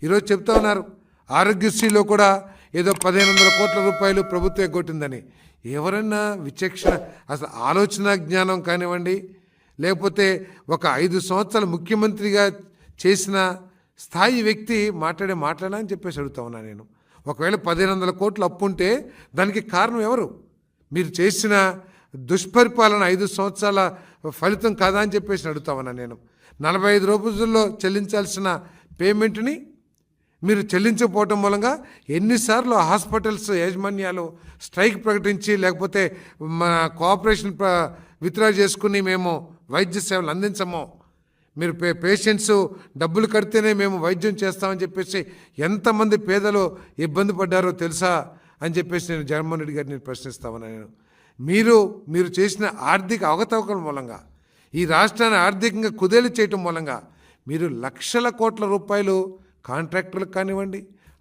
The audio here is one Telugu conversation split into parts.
ఈరోజు చెప్తా ఉన్నారు ఆరోగ్యశ్రీలో కూడా ఏదో 1500 కోట్ల రూపాయలు ప్రభుత్వం ఎగ్గొట్టిందని. ఎవరన్నా విచక్షణ, అసలు ఆలోచన జ్ఞానం కానివ్వండి, లేకపోతే ఒక 5 సంవత్సరాలు ముఖ్యమంత్రిగా చేసిన స్థాయి వ్యక్తి మాట్లాడని చెప్పేసి అడుగుతా ఉన్నా నేను. ఒకవేళ 1500 కోట్లు అప్పు ఉంటే దానికి కారణం ఎవరు? మీరు చేసిన దుష్పరిపాలన 5 సంవత్సరాల ఫలితం కాదా అని చెప్పేసి అడుగుతా ఉన్నా నేను. 45 రోజుల్లో చెల్లించాల్సిన పేమెంట్ని మీరు చెల్లించకపోవటం మూలంగా ఎన్నిసార్లు హాస్పిటల్స్ యాజమాన్యాలు స్ట్రైక్ ప్రకటించి, లేకపోతే మన కోఆపరేషన్ విత్డ్రా చేసుకుని మేము వైద్య సేవలు అందించము, మీరు పేషెంట్స్ డబ్బులు కడితేనే మేము వైద్యం చేస్తామని చెప్పేసి ఎంతమంది పేదలు ఇబ్బంది పడ్డారో తెలుసా అని చెప్పేసి నేను జగన్మోహన్ రెడ్డి గారిని ప్రశ్నిస్తా ఉన్నాను నేను. మీరు చేసిన ఆర్థిక అవకతవకల మూలంగా, ఈ రాష్ట్రాన్ని ఆర్థికంగా కుదేలు చేయటం మూలంగా మీరు లక్షల కోట్ల రూపాయలు కాంట్రాక్టర్లకు కానివ్వండి,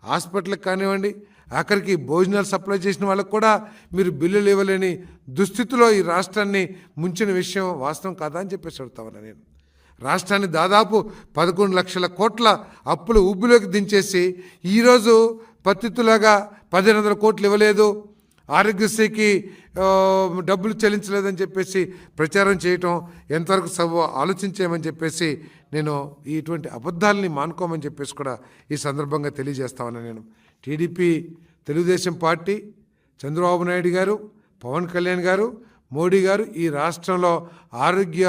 హాస్పిటల్కి కానివ్వండి, ఆఖరికి భోజనాలు సప్లై చేసిన వాళ్ళకు కూడా మీరు బిల్లులు ఇవ్వలేని దుస్థితిలో ఈ రాష్ట్రాన్ని ముంచిన విషయం వాస్తవం కాదా అని చెప్పేసి అడుగుతా ఉన్నా నేను. రాష్ట్రాన్ని దాదాపు 11 లక్షల కోట్ల అప్పులు ఊబిలోకి దించేసి ఈరోజు పత్తితులాగా 1500 కోట్లు ఇవ్వలేదు, ఆరోగ్యశ్రీకి డబ్బులు చెల్లించలేదని చెప్పేసి ప్రచారం చేయటం ఎంతవరకు ఆలోచించేయమని చెప్పేసి నేను ఇటువంటి అబద్ధాలని మానుకోమని చెప్పేసి కూడా ఈ సందర్భంగా తెలియజేస్తామని నేను. టీడీపీ, తెలుగుదేశం పార్టీ, చంద్రబాబు నాయుడు గారు, పవన్ కళ్యాణ్ గారు, మోడీ గారు ఈ రాష్ట్రంలో ఆరోగ్య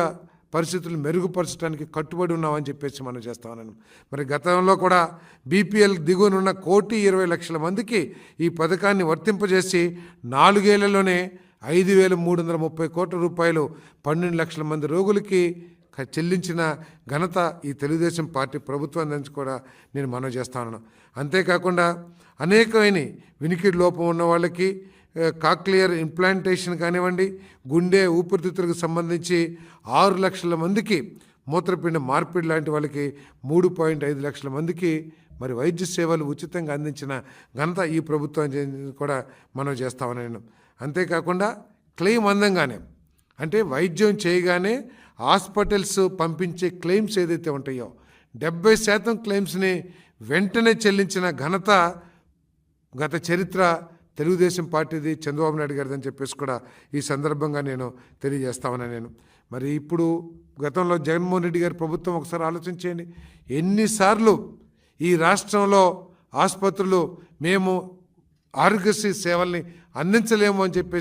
పరిస్థితులు మెరుగుపరచడానికి కట్టుబడి ఉన్నామని చెప్పేసి మనం చేస్తామన్నాను. మరి గతంలో కూడా బీపీఎల్ దిగువనున్న 1,20,00,000 మందికి ఈ పథకాన్ని వర్తింపజేసి 4 ఏళ్లలోనే 5,330 కోట్ల రూపాయలు 12 లక్షల మంది రోగులకి చెల్లించిన ఘనత ఈ తెలుగుదేశం పార్టీ ప్రభుత్వం నుంచి కూడా నేను మనవి చేస్తాను. అంతేకాకుండా అనేకమైన వినికిడి లోపం ఉన్న వాళ్ళకి కాక్లియర్ ఇంప్లాంటేషన్ కానివ్వండి, గుండె ఊపిరితిత్తులకు సంబంధించి 6 లక్షల మందికి, మూత్రపిండ మార్పిడి లాంటి వాళ్ళకి 3.5 లక్షల మందికి మరి వైద్య సేవలు ఉచితంగా అందించిన ఘనత ఈ ప్రభుత్వం కూడా మనం చేస్తామని నేను. అంతేకాకుండా క్లెయిమ్ అందంగానే, అంటే వైద్యం చేయగానే హాస్పిటల్స్ పంపించే క్లెయిమ్స్ ఏదైతే ఉంటాయో 70% క్లెయిమ్స్ని వెంటనే చెల్లించిన ఘనత గత చరిత్ర తెలుగుదేశం పార్టీది, చంద్రబాబు నాయుడు గారిది అని చెప్పేసి కూడా ఈ సందర్భంగా నేను తెలియజేస్తామని నేను. మరి ఇప్పుడు గతంలో జగన్మోహన్ రెడ్డి గారి ప్రభుత్వం ఒకసారి ఆలోచించేయండి, ఎన్నిసార్లు ఈ రాష్ట్రంలో ఆసుపత్రులు మేము ఆరోగ్యశ్రీ సేవల్ని అందించలేము అని చెప్పేసి